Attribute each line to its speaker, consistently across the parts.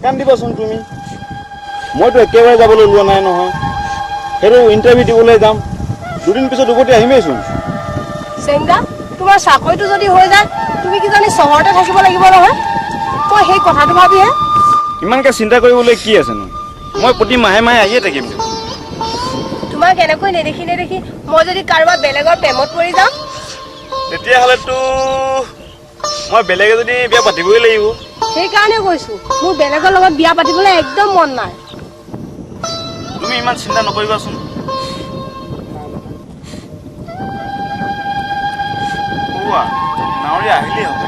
Speaker 1: কান্দিবাচোন তুমি মইতো একেবাৰে যাবলৈ ওলোৱা নাই নহয় সেইটো ইণ্টাৰভিউ দিবলৈ যাম দুদিন পিছত উভতি আহিমেইচোন
Speaker 2: চেংগা তোমাৰ চাকৰিটো যদি হৈ যায় তুমি কি জানি চহৰতে থাকিব লাগিব নহয় মই সেই কথাটো ভাবিহে
Speaker 1: ইমানকৈ চিন্তা কৰিবলৈ কি আছেনো মই প্ৰতি মাহে মাহে আহিয়ে থাকিম
Speaker 2: তোমাক এনেকৈ নেদেখি মই যদি কাৰোবাৰ বেলেগৰ প্ৰেমত পৰি যাওঁ
Speaker 1: তেতিয়াহ'লেতো মই বেলেগে যদি বিয়া পাতিবই লাগিব
Speaker 2: সেইকাৰণে কৈছো মোৰ বেলেগৰ লগত বিয়া পাতিবলৈ একদম মন নাই
Speaker 1: তুমি ইমান চিন্তা নকৰিবাচোন নাৱৰীয়া আহিলেই হ'ব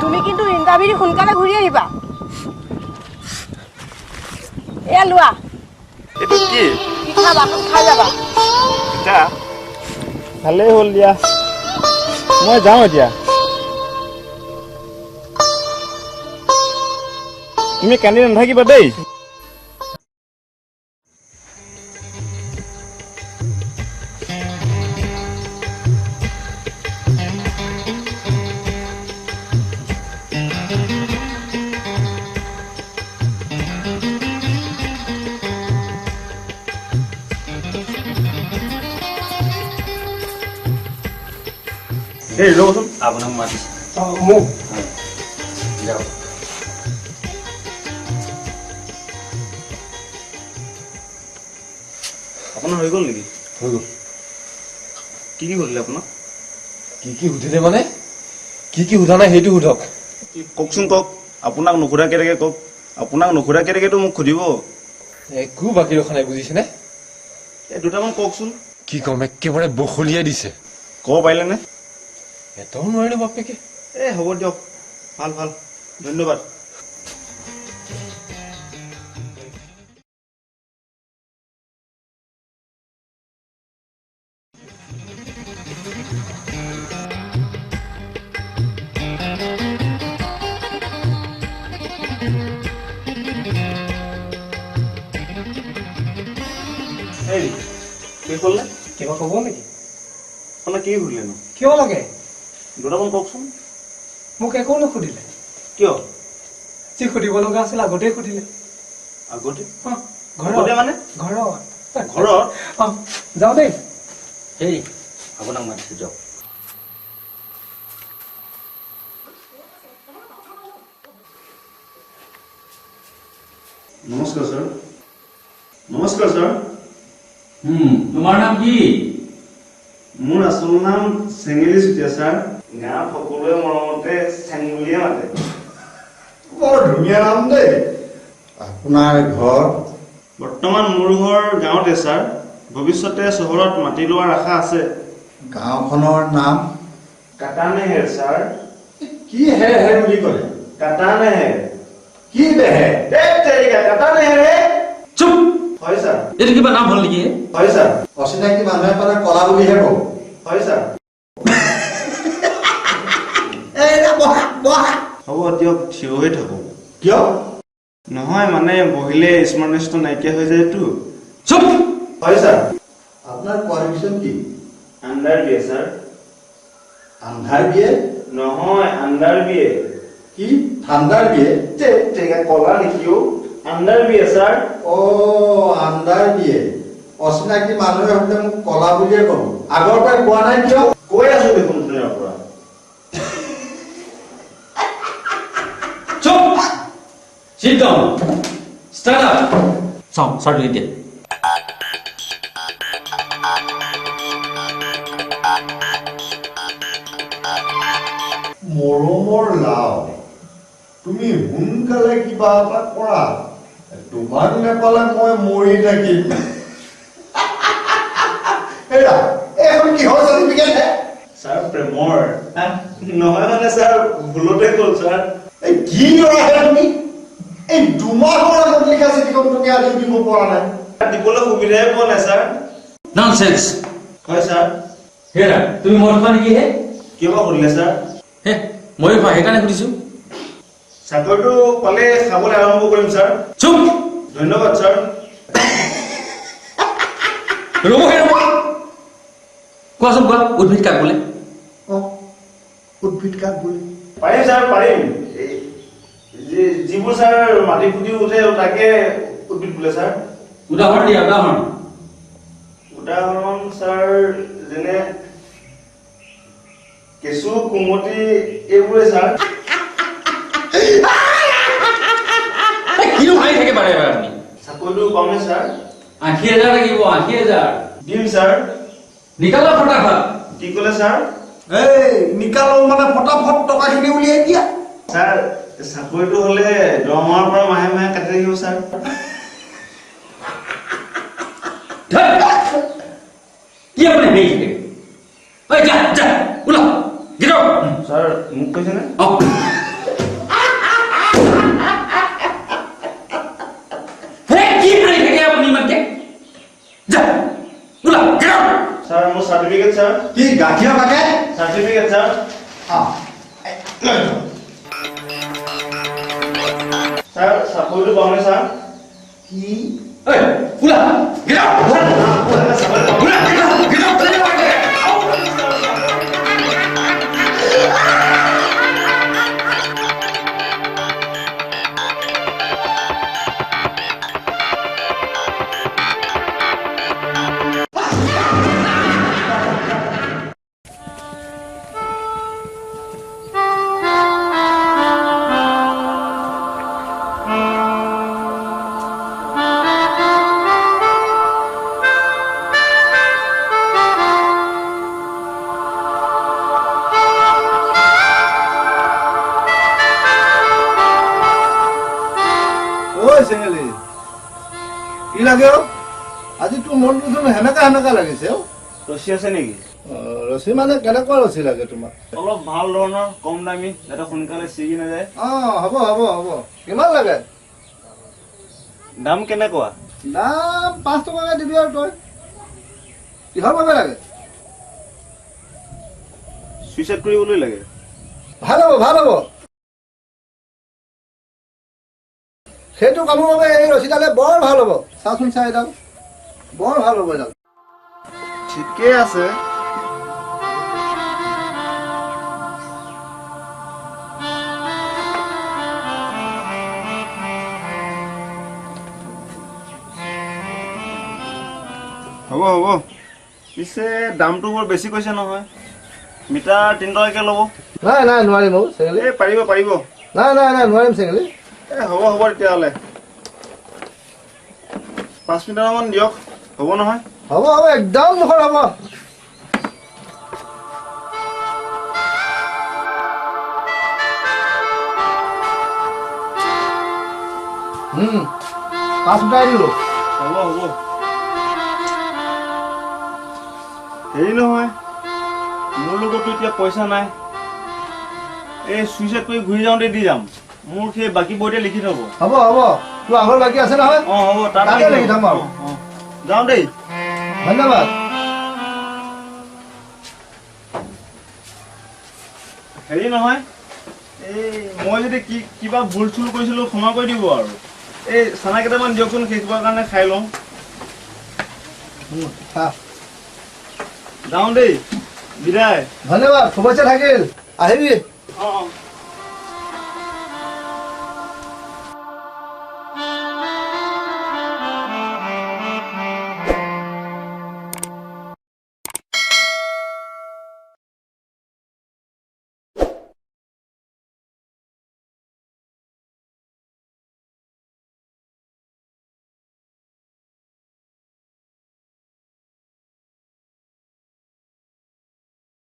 Speaker 2: তুমি কিন্তু ইণ্টাৰভিউ সোনকালে ঘূৰি আহিবা এয়া লোৱা
Speaker 1: এইটো কি
Speaker 2: পিঠা বাটত খাই যাবা
Speaker 1: পিঠা ভালেই হ'ল দিয়া মই যাওঁ এতিয়া তুমি কান্দি নাথাকিবা দেই এই ৰ'বচোন আপোনাক মাতিছে
Speaker 3: মোক
Speaker 1: যাওক আপোনাৰ হৈ গ'ল নেকি
Speaker 3: হৈ গ'ল
Speaker 1: কি সুধিলে আপোনাক
Speaker 3: কি সুধিলে মানে কি সোধা নাই সেইটো সোধক
Speaker 1: কওকচোন কওক আপোনাক নুসুধা কেনেকৈ কওক আপোনাক নুসুধা কেনেকৈতো মোক সুধিব
Speaker 3: একো বাকী ৰখা নাই বুজিছেনে
Speaker 1: এই দুটামান কওকচোন
Speaker 3: কি ক'ম একেবাৰে বখলিয়াই দিছে
Speaker 1: ক'ব পাৰিলেনে
Speaker 3: এটাও নোৱাৰিলো বাপেকে
Speaker 1: এই হ'ব দিয়ক ভাল ভাল ধন্যবাদ কি ক'লে
Speaker 3: কিবা ক'ব নেকি
Speaker 1: আপোনাক কি সুধিলেনো
Speaker 3: কিয় লাগে
Speaker 1: দুটামান কওকচোন
Speaker 3: মোক একো নুসুধিলে
Speaker 1: কিয়
Speaker 3: যি সুধিব লগা আছিল আগতেই সুধিলে
Speaker 1: আগতে
Speaker 3: ঘৰতে
Speaker 1: মানে
Speaker 3: ঘৰত
Speaker 4: যাওঁ দেই হেৰি আপোনাক মাতিছোঁ যাওক
Speaker 1: নমস্কাৰ ছাৰ নমস্কাৰ ছাৰ
Speaker 4: তোমাৰ নাম কি
Speaker 1: মোৰ আচল নাম চেঙেলী চুতীয়া ছাৰ গাঁৱত সকলোৱে মৰমতে চেং বুলিয়ে মাতে
Speaker 5: বৰ ধুনীয়া নাম দেই আপোনাৰ ঘৰ
Speaker 1: বৰ্তমান মোৰ ঘৰ গাঁৱতে ছাৰ ভৱিষ্যতে চহৰত মাটি লোৱাৰ আশা আছে
Speaker 5: গাঁওখনৰ নাম
Speaker 1: কাটানেহেৰ ছাৰ
Speaker 5: কি হে হে বুলি ক'লে
Speaker 1: কাটানেহেৰ
Speaker 5: কি বেহে
Speaker 1: কাটানেহেৰে
Speaker 4: চুপ
Speaker 1: হয় ছাৰ
Speaker 4: এইটো কিবা নাম হ'ল নেকি
Speaker 1: হয় ছাৰ
Speaker 5: অচিনাকি মানুহে পালে কলা বুলিহে ক'ব
Speaker 1: হয় ছাৰ হ'ব দিয়ক থিয় হৈ থাকোঁ
Speaker 5: কিয়
Speaker 1: নহয় মানে বহিলে স্মাৰ্টনেছটো নাইকিয়া হৈ যায়তো
Speaker 4: চুপ
Speaker 1: হয় ছাৰ
Speaker 5: আপোনাৰ কোৱালিফিকেশ্যন কি
Speaker 1: আণ্ডাৰ বি এ ছাৰ
Speaker 5: আন্ধাৰ বিয়ে
Speaker 1: নহয় আণ্ডাৰ বি এ
Speaker 5: কি ঠাণ্ডাৰ বিয়ে
Speaker 1: কলা নেকি আণ্ডাৰ বি এ ছাৰ
Speaker 5: আন্ধাৰ বিয়ে অচিনাকি মানুহে হলে মোক কলা বুলিয়ে ক'ব আগৰ পৰাই কোৱা নাই কিয়
Speaker 1: কৈ আছো দেখোন আপোনাৰ পৰা
Speaker 4: চুপ sit down stand up চাওঁ চাৰ্টিফিকেট দিয়া
Speaker 5: মৰমৰ লাও তুমি সোনকালে কিবা এটা কৰা তোমাক নেপালে মই মৰি থাকিম এখন কিহৰ চাৰ্টিফিকেট
Speaker 1: ছাৰ প্ৰেমৰ নহয় মানে ছাৰ ভুলতে গ'ল ছাৰ
Speaker 5: কি ল'ৰাহে তুমি এই দুমাহৰ আগত লিখা চিঠিখন তুমি আজি দিব পৰা নাই
Speaker 1: দিবলৈ সুবিধাই পোৱা নাই ছাৰ
Speaker 4: ননসেন্স
Speaker 1: হয় ছাৰ
Speaker 4: হেৰা তুমি মদ খোৱা নেকি হে
Speaker 1: কিয় সুধিলে ছাৰ
Speaker 4: হে ময়ো খোৱা সেইকাৰণে সুধিছোঁ
Speaker 1: চাকৰিটো পালে খাবলৈ আৰম্ভ কৰিম ছাৰ
Speaker 4: চুপ
Speaker 1: ধন্যবাদ ছাৰ
Speaker 4: ৰ'ব কোৱাচোন কোৱা উদ্ভিদ কাক বোলে?
Speaker 5: অঁ উদ্ভিদ কাক বোলে?
Speaker 1: পাৰিম ছাৰ পাৰিম। যিবোৰ ছাৰ মাটি ফুটি উঠে তাকে উদ্ভিদ বোলে ছাৰ।
Speaker 4: উদাহৰণ দিয়া উদাহৰণ।
Speaker 1: উদাহৰণ ছাৰ যেনে কেঁচু কুমতি এইবোৰে ছাৰ।
Speaker 4: কিনো হাঁহি থাকে বাৰে বাৰে আপুনি?
Speaker 1: চাকৰিটো পামনে ছাৰ?
Speaker 4: 80,000 লাগিব 80,000।
Speaker 1: দিম ছাৰ।
Speaker 4: নিকালা ফটাফট।
Speaker 1: কি ক'লে ছাৰ?
Speaker 5: এই নিকালো মানে ফটাফট টকাখিনি উলিয়াই দিয়া।
Speaker 1: ছাৰ চাকৰিটো হ'লে দৰমহাৰ পৰা মাহে মাহে কাটি থাকিব ছাৰ।
Speaker 4: কি আপুনি হাঁহি থাকে? ঐ যা যা ওলা গেট আউট।
Speaker 1: ছাৰ মোক কৈছেনে?
Speaker 4: অ হে কি হাঁহি থাকে আপুনি ইমানকে? যা ওলা গেট আউট।
Speaker 1: ছাৰ মোৰ চাৰ্টিফিকেট ছাৰ।
Speaker 5: কি গাখীৰ পাকে?
Speaker 1: Certificate sir. ছাৰ চাকৰিটো পামনে ছাৰ?
Speaker 5: কি
Speaker 4: ঐ ওলা গেট আউট। ওলা গেট আউট গেট আউট।
Speaker 6: ঐ চেঙেলি কি লাগে অ? আজি তোৰ মনটো চোন সেনেকা সেনেকা লাগিছে অ।
Speaker 1: ৰছী আছে নেকি?
Speaker 6: ৰছী মানে কেনেকুৱা ৰছী লাগে তোমাক?
Speaker 1: অলপ ভাল ধৰণৰ কম দামী যাতে সোনকালে ছিগি নাযায়।
Speaker 6: হ'ব হ'ব হ'ব। কিমান লাগে?
Speaker 1: দাম কেনেকুৱা?
Speaker 6: দাম 5 টকাকে দিবি আৰু তই। কিহৰ বাবে লাগে?
Speaker 1: চুইচাইড কৰিবলৈ লাগে।
Speaker 6: ভাল হ'ব ভাল হ'ব। সেইটো কামৰ বাবে এই ৰছীডালে বৰ ভাল হ'ব। চাচোন চাই এডাল বৰ ভাল হ'ব এডাল।
Speaker 1: ঠিকেই আছে। হ'ব হ'ব। পিছে দামটো বৰ বেছি কৈছে নহয়। মিটাৰ 3 টকাকৈ ল'ব।
Speaker 6: নাই নাই নোৱাৰিম অ চেঙেলি।
Speaker 1: এই পাৰিব পাৰিব।
Speaker 6: নাই নাই নাই নোৱাৰিম চেঙেলি।
Speaker 1: হ'ব হ'ব তেতিয়াহ'লে 5 মিটাৰমান দিয়ক। হ'ব নহয়?
Speaker 6: হ'ব হ'ব একদম মুখৰ হ'ব। 5 মিটাৰ দিলো।
Speaker 1: হ'ব হ'ব। হেৰি নহয়, মোৰ লগতো এতিয়া পইচা নাই। এই চুইচাইড কৰি ঘূৰি যাওঁতে দি যাম। মোৰ সেই বাকী বইতে লিখি থ'ব।
Speaker 6: হ'ব হ'ব। তোৰ আগৰ বাকী আছে নহয়?
Speaker 1: হ'ব তাতে
Speaker 6: লিখি থ'ম আৰু।
Speaker 1: যাওঁ দেই।
Speaker 6: ধন্যবাদ।
Speaker 1: হেৰি নহয়, এই মই যদি কিবা ভুল চুল কৰিছিলোঁ ক্ষমা কৰি দিব আৰু। এই চানা কেইটামান দিয়কচোন, শেষবাৰৰ কাৰণে খাই লওঁ। যাওঁ দেই, বিদায়।
Speaker 6: ধন্যবাদ, শুভেচ্ছা থাকিল। আহিবি।
Speaker 1: অঁ